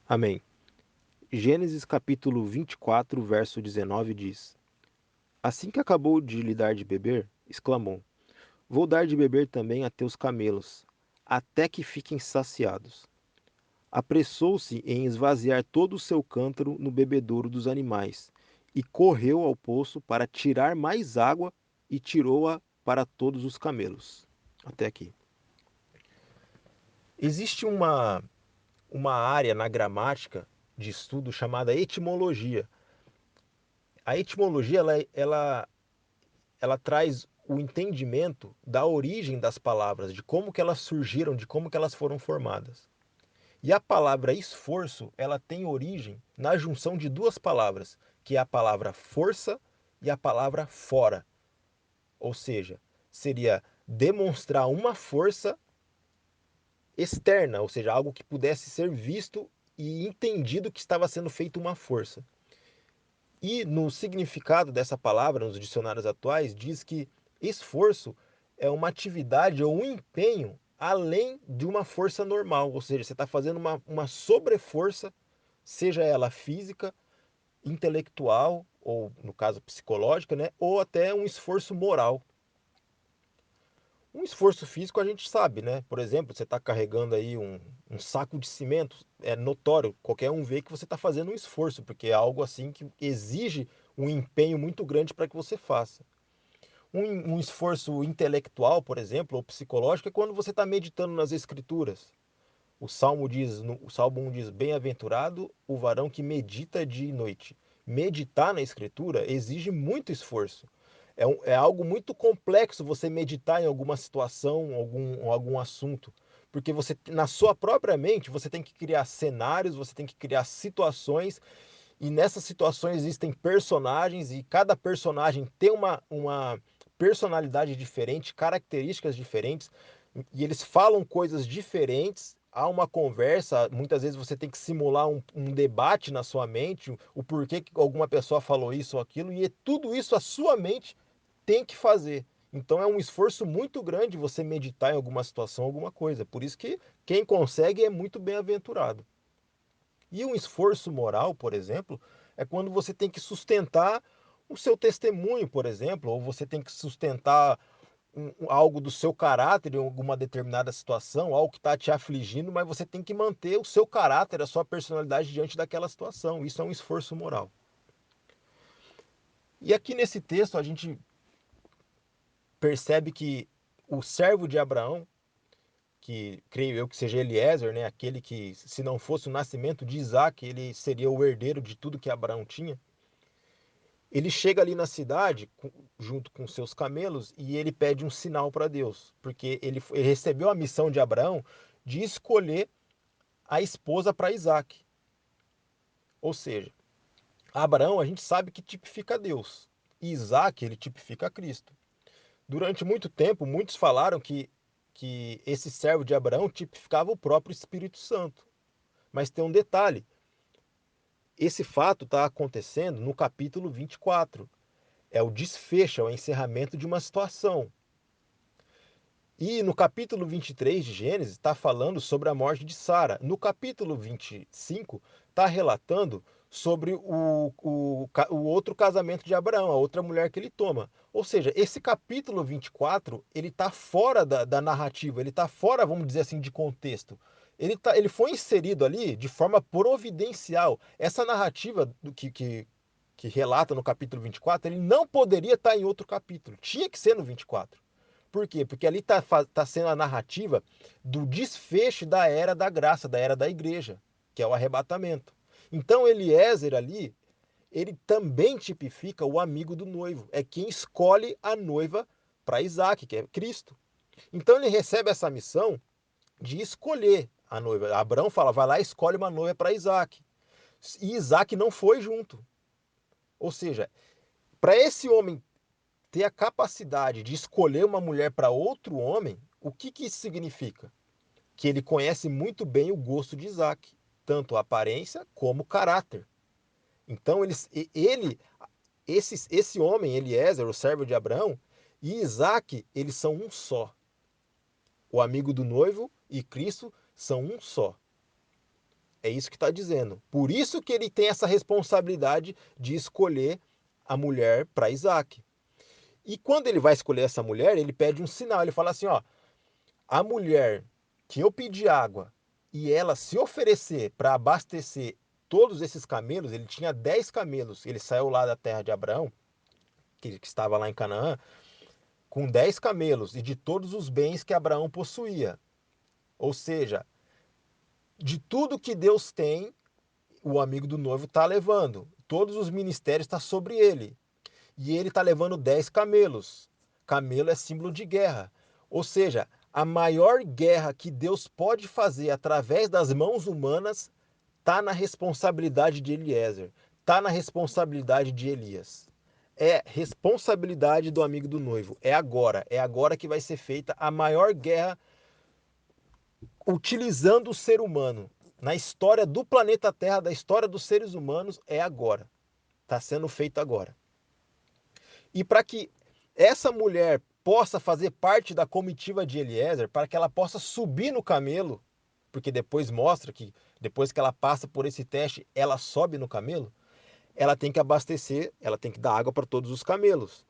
Amém. Gênesis capítulo 24, verso 19 diz: Assim que acabou de lhe dar de beber, exclamou: Vou dar de beber também a teus camelos, até que fiquem saciados. Apressou-se em esvaziar todo o seu cântaro no bebedouro dos animais, e correu ao poço para tirar mais água e tirou-a para todos os camelos. Até aqui. Existe uma área na gramática de estudo chamada etimologia. A etimologia ela traz o entendimento da origem das palavras, de como que elas surgiram, de como que elas foram formadas. E a palavra esforço, ela tem origem na junção de duas palavras, que é a palavra força e a palavra fora. Ou seja, seria demonstrar uma força externa, ou seja, algo que pudesse ser visto e entendido que estava sendo feita uma força. E no significado dessa palavra, nos dicionários atuais, diz que esforço é uma atividade ou um empenho além de uma força normal, ou seja, você está fazendo uma sobreforça, seja ela física, intelectual, ou no caso psicológica, né, ou até um esforço moral. Um esforço físico a gente sabe, né? Por exemplo, você está carregando aí um saco de cimento, é notório, qualquer um vê que você está fazendo um esforço, porque é algo assim que exige um empenho muito grande para que você faça. Um esforço intelectual, por exemplo, ou psicológico, é quando você está meditando nas escrituras. O Salmo 1 diz: Bem-aventurado o varão que medita dia e noite. Meditar na escritura exige muito esforço. É algo muito complexo você meditar em alguma situação, algum assunto. Porque você, na sua própria mente, você tem que criar cenários, você tem que criar situações, e nessas situações existem personagens, e cada personagem tem uma personalidade diferente, características diferentes, e eles falam coisas diferentes. Há uma conversa, muitas vezes você tem que simular um debate na sua mente, o porquê que alguma pessoa falou isso ou aquilo, e tudo isso a sua mente tem que fazer. Então é um esforço muito grande você meditar em alguma situação, alguma coisa. Por isso que quem consegue é muito bem-aventurado. E um esforço moral, por exemplo, é quando você tem que sustentar o seu testemunho, por exemplo, ou você tem que sustentar algo do seu caráter em alguma determinada situação, algo que está te afligindo, mas você tem que manter o seu caráter, a sua personalidade diante daquela situação. Isso é um esforço moral. E aqui nesse texto a gente percebe que o servo de Abraão, que creio eu que seja Eliezer, né, aquele que, se não fosse o nascimento de Isaac, ele seria o herdeiro de tudo que Abraão tinha. Ele chega ali na cidade, junto com seus camelos, e ele pede um sinal para Deus, porque ele recebeu a missão de Abraão de escolher a esposa para Isaac. Ou seja, Abraão a gente sabe que tipifica Deus, e Isaac ele tipifica Cristo. Durante muito tempo, muitos falaram que esse servo de Abraão tipificava o próprio Espírito Santo. Mas tem um detalhe: esse fato está acontecendo no capítulo 24. É o desfecho, é o encerramento de uma situação. E no capítulo 23 de Gênesis está falando sobre a morte de Sara. No capítulo 25 está relatando sobre o outro casamento de Abraão, a outra mulher que ele toma. Ou seja, esse capítulo 24 ele está fora da narrativa, ele está fora, vamos dizer assim, de contexto. Ele foi inserido ali de forma providencial. Essa narrativa que relata no capítulo 24, ele não poderia estar em outro capítulo, tinha que ser no 24. Por quê? Porque ali está sendo a narrativa do desfecho da era da graça, da era da igreja, que é o arrebatamento. Então Eliezer ali, ele também tipifica o amigo do noivo, é quem escolhe a noiva para Isaac, que é Cristo. Então ele recebe essa missão de escolher a noiva. Abraão fala, vai lá e escolhe uma noiva para Isaac. E Isaac não foi junto. Ou seja, para esse homem ter a capacidade de escolher uma mulher para outro homem, o que isso significa? Que ele conhece muito bem o gosto de Isaac, tanto a aparência como o caráter. Então esse homem, Eliezer, o servo de Abraão, e Isaac, eles são um só. O amigo do noivo e Cristo são um só. É isso que está dizendo. Por isso que ele tem essa responsabilidade de escolher a mulher para Isaac. E quando ele vai escolher essa mulher, ele pede um sinal. Ele fala assim, ó, a mulher que eu pedi água e ela se oferecer para abastecer todos esses camelos, ele tinha 10 camelos, ele saiu lá da terra de Abraão, que estava lá em Canaã, com 10 camelos e de todos os bens que Abraão possuía. Ou seja, de tudo que Deus tem, o amigo do noivo está levando. Todos os ministérios estão sobre ele. E ele está levando 10 camelos. Camelo é símbolo de guerra. Ou seja, a maior guerra que Deus pode fazer através das mãos humanas está na responsabilidade de Eliezer, está na responsabilidade de Elias. É responsabilidade do amigo do noivo. É agora que vai ser feita a maior guerra utilizando o ser humano. Na história do planeta Terra, da história dos seres humanos, é agora. Está sendo feito agora. E para que essa mulher possa fazer parte da comitiva de Eliezer, para que ela possa subir no camelo, porque depois mostra que depois que ela passa por esse teste, ela sobe no camelo, ela tem que abastecer, ela tem que dar água para todos os camelos.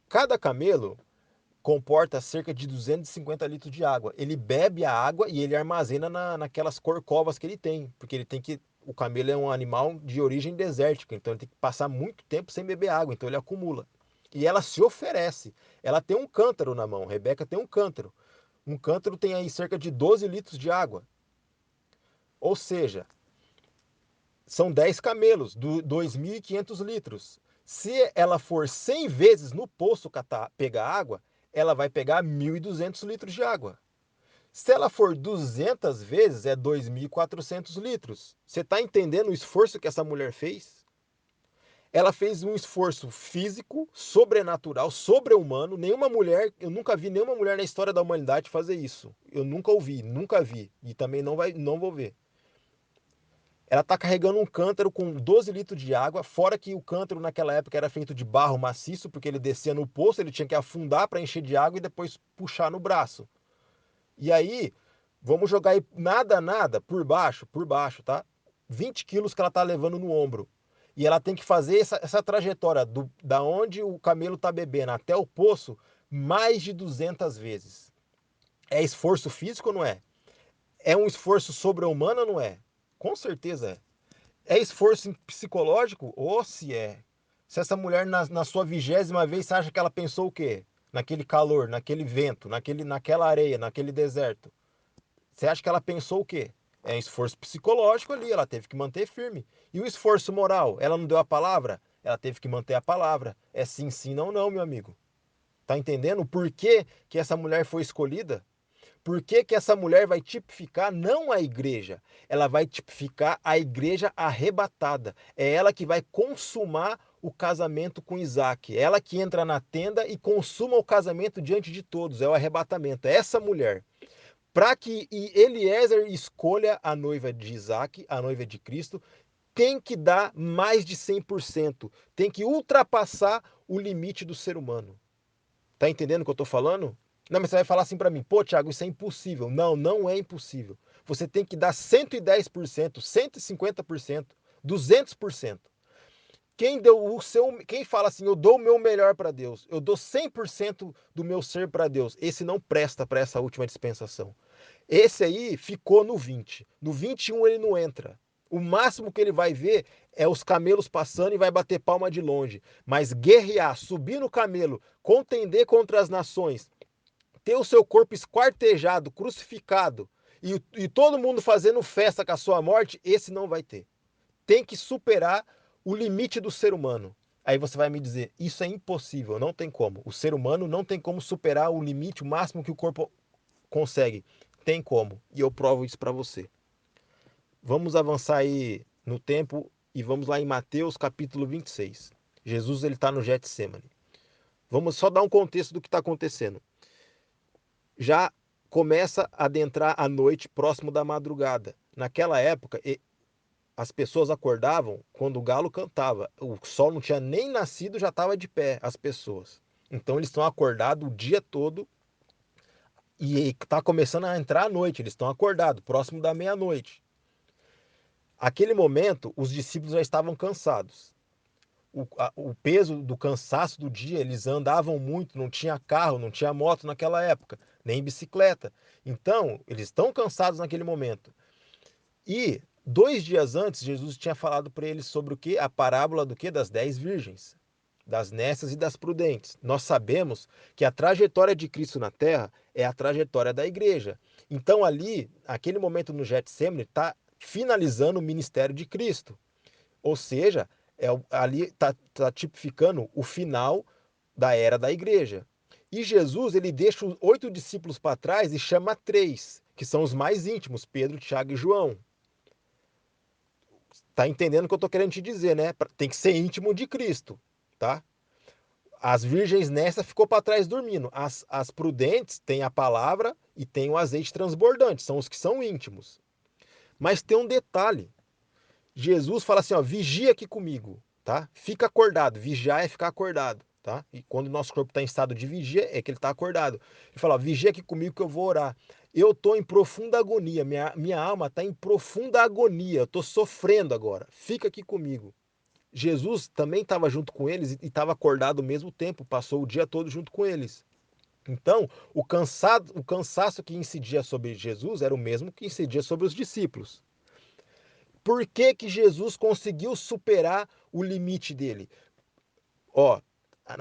Cada camelo comporta cerca de 250 litros de água. Ele bebe a água e ele armazena naquelas corcovas que ele tem, porque ele tem que. O camelo é um animal de origem desértica, então ele tem que passar muito tempo sem beber água, então ele acumula. E ela se oferece. Ela tem um cântaro na mão. Rebeca tem um cântaro. Um cântaro tem aí cerca de 12 litros de água. Ou seja, são 10 camelos, 2.500 litros. Se ela for 100 vezes no poço pegar água, ela vai pegar 1.200 litros de água. Se ela for 200 vezes, é 2.400 litros. Você está entendendo o esforço que essa mulher fez? Ela fez um esforço físico, sobrenatural, sobre-humano. Nenhuma mulher, eu nunca vi nenhuma mulher na história da humanidade fazer isso. Eu nunca ouvi, nunca vi. E também não vou ver. Ela está carregando um cântaro com 12 litros de água, fora que o cântaro naquela época era feito de barro maciço, porque ele descia no poço, ele tinha que afundar para encher de água e depois puxar no braço. E aí, vamos jogar aí nada por baixo, tá? 20 quilos que ela tá levando no ombro. E ela tem que fazer essa trajetória da onde o camelo tá bebendo até o poço mais de 200 vezes. É esforço físico ou não é? É um esforço sobre-humano ou não é? Com certeza é. É esforço psicológico? Ou se é. Se essa mulher na sua 20ª vez, você acha que ela pensou o quê? Naquele calor, naquele vento, naquela areia, naquele deserto. Você acha que ela pensou o quê? É um esforço psicológico ali, ela teve que manter firme. E o esforço moral? Ela não deu a palavra? Ela teve que manter a palavra. É sim, sim, não, não, meu amigo. Tá entendendo por que, que essa mulher foi escolhida? Por que, que essa mulher vai tipificar não a igreja? Ela vai tipificar a igreja arrebatada. É ela que vai consumar o casamento com Isaac. É ela que entra na tenda e consuma o casamento diante de todos. É o arrebatamento. É essa mulher. Para que Eliezer escolha a noiva de Isaac, a noiva de Cristo, tem que dar mais de 100%. Tem que ultrapassar o limite do ser humano. Tá entendendo o que eu tô falando? Não, mas você vai falar assim para mim, pô, Thiago, isso é impossível. Não, não é impossível. Você tem que dar 110%, 150%, 200%. Quem fala assim, eu dou o meu melhor para Deus, eu dou 100% do meu ser para Deus, esse não presta para essa última dispensação. Esse aí ficou no 20. No 21 ele não entra. O máximo que ele vai ver é os camelos passando e vai bater palma de longe. Mas guerrear, subir no camelo, contender contra as nações, ter o seu corpo esquartejado, crucificado e todo mundo fazendo festa com a sua morte, esse não vai ter. Tem que superar o limite do ser humano. Aí você vai me dizer, isso é impossível, não tem como. O ser humano não tem como superar o limite, o máximo que o corpo consegue. Tem como. E eu provo isso para você. Vamos avançar aí no tempo e vamos lá em Mateus capítulo 26. Jesus ele está no Getsemane. Vamos só dar um contexto do que está acontecendo. Já começa a adentrar a noite próximo da madrugada. Naquela época, as pessoas acordavam quando o galo cantava. O sol não tinha nem nascido, já estava de pé as pessoas. Então eles estão acordados o dia todo e está começando a entrar a noite. Eles estão acordados, próximo da meia-noite. Aquele momento, os discípulos já estavam cansados. O peso do cansaço do dia, eles andavam muito, não tinha carro, não tinha moto naquela época, nem bicicleta. Então, eles estão cansados naquele momento. E 2 dias antes, Jesus tinha falado para eles sobre o que? A parábola do que? Das 10 virgens, das nécias e das prudentes. Nós sabemos que a trajetória de Cristo na Terra é a trajetória da igreja. Então ali, aquele momento no Getsemane, está finalizando o ministério de Cristo. Ou seja, ali está tipificando o final da era da igreja. E Jesus, ele deixa os 8 discípulos para trás e chama 3, que são os mais íntimos, Pedro, Tiago e João. Tá entendendo o que eu tô querendo te dizer, né? Tem que ser íntimo de Cristo, tá? As virgens nessa ficou para trás dormindo. As prudentes têm a palavra e têm o azeite transbordante, são os que são íntimos. Mas tem um detalhe. Jesus fala assim, ó, vigia aqui comigo, tá? Fica acordado. Vigiar é ficar acordado, tá? E quando o nosso corpo está em estado de vigia, é que ele está acordado. Ele fala, ó, vigia aqui comigo que eu vou orar. Eu estou em profunda agonia, minha alma está em profunda agonia, eu estou sofrendo agora. Fica aqui comigo. Jesus também estava junto com eles e estava acordado ao mesmo tempo, passou o dia todo junto com eles. Então, o cansaço que incidia sobre Jesus era o mesmo que incidia sobre os discípulos. Por que que Jesus conseguiu superar o limite dele? Ó,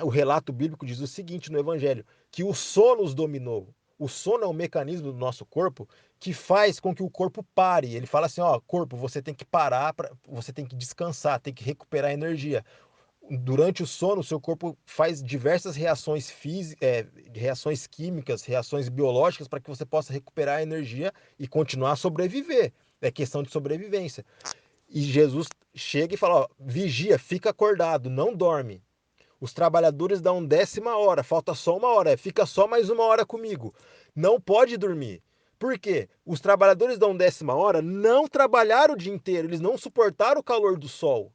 o relato bíblico diz o seguinte no Evangelho, que o sono os dominou. O sono é um mecanismo do nosso corpo que faz com que o corpo pare. Ele fala assim, ó, corpo, você tem que parar, você tem que descansar, tem que recuperar energia. Durante o sono, o seu corpo faz diversas reações físicas, reações químicas, reações biológicas para que você possa recuperar a energia e continuar a sobreviver. É questão de sobrevivência. E Jesus chega e fala: ó, vigia, fica acordado, não dorme. Os trabalhadores dão 10ª hora, falta só 1 hora, fica só mais 1 hora comigo. Não pode dormir. Por quê? Os trabalhadores dão 10ª hora não trabalharam o dia inteiro, eles não suportaram o calor do sol.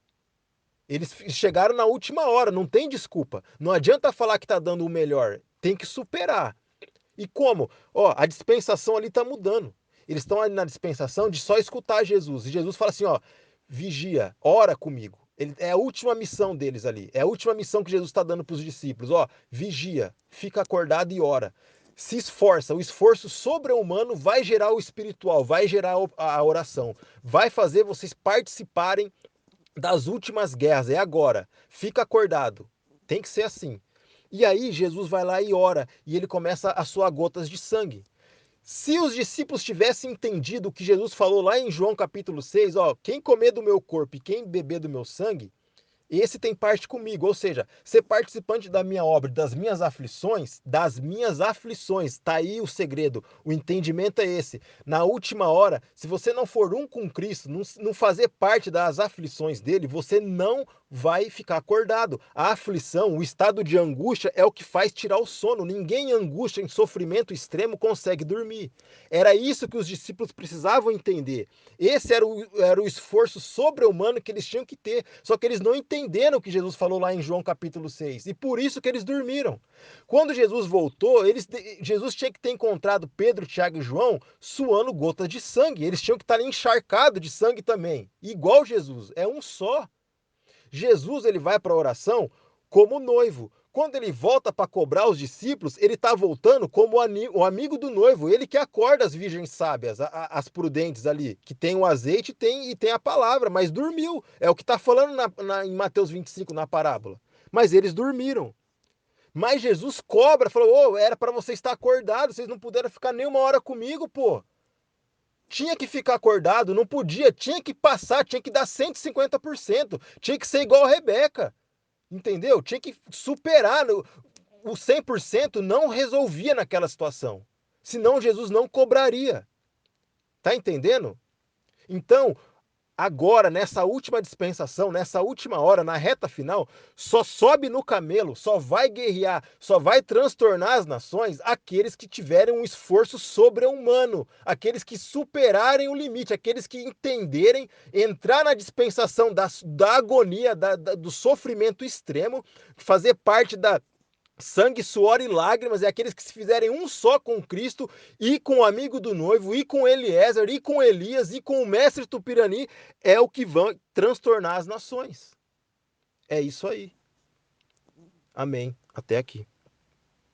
Eles chegaram na última hora, não tem desculpa. Não adianta falar que está dando o melhor, tem que superar. E como? Ó, a dispensação ali está mudando. Eles estão ali na dispensação de só escutar Jesus. E Jesus fala assim, ó, vigia, ora comigo. É a última missão deles ali. É a última missão que Jesus está dando para os discípulos. Ó, vigia, fica acordado e ora. Se esforça. O esforço sobre-humano vai gerar o espiritual, vai gerar a oração. Vai fazer vocês participarem das últimas guerras. É agora. Fica acordado. Tem que ser assim. E aí Jesus vai lá e ora, e ele começa a suar gotas de sangue. Se os discípulos tivessem entendido o que Jesus falou lá em João capítulo 6, ó, quem comer do meu corpo e quem beber do meu sangue, esse tem parte comigo, ou seja, ser participante da minha obra, das minhas aflições, tá aí o segredo, o entendimento é esse. Na última hora, se você não for um com Cristo, não fazer parte das aflições dele, você não vai ficar acordado. A aflição, o estado de angústia é o que faz tirar o sono. Ninguém em angústia, em sofrimento extremo, consegue dormir. Era isso que os discípulos precisavam entender. Esse era o esforço sobre-humano que eles tinham que ter. Só que eles não entenderam o que Jesus falou lá em João capítulo 6. E por isso que eles dormiram. Quando Jesus voltou, Jesus tinha que ter encontrado Pedro, Tiago e João suando gotas de sangue. Eles tinham que estar encharcados de sangue também. Igual Jesus. É um só. Jesus ele vai para a oração como noivo. Quando ele volta para cobrar os discípulos, ele está voltando como o amigo do noivo, ele que acorda as virgens sábias, as prudentes ali, que tem o azeite e tem a palavra, mas dormiu. É o que está falando em Mateus 25, na parábola. Mas eles dormiram. Mas Jesus cobra, falou: oh, era para você estar acordado, vocês não puderam ficar nem 1 hora comigo, pô. Tinha que ficar acordado, não podia, tinha que passar, tinha que dar 150%, tinha que ser igual a Rebeca, entendeu? Tinha que superar, o 100% não resolvia naquela situação, senão Jesus não cobraria, tá entendendo? Então, agora, nessa última dispensação, nessa última hora, na reta final, só sobe no camelo, só vai guerrear, só vai transtornar as nações aqueles que tiverem um esforço sobre-humano, aqueles que superarem o limite, aqueles que entenderem, entrar na dispensação da agonia, do sofrimento extremo, fazer parte Sangue, suor e lágrimas é aqueles que se fizerem um só com Cristo e com o amigo do noivo, e com Eliezer, e com Elias, e com o mestre Tupirani, é o que vão transtornar as nações. É isso aí. Amém. Até aqui.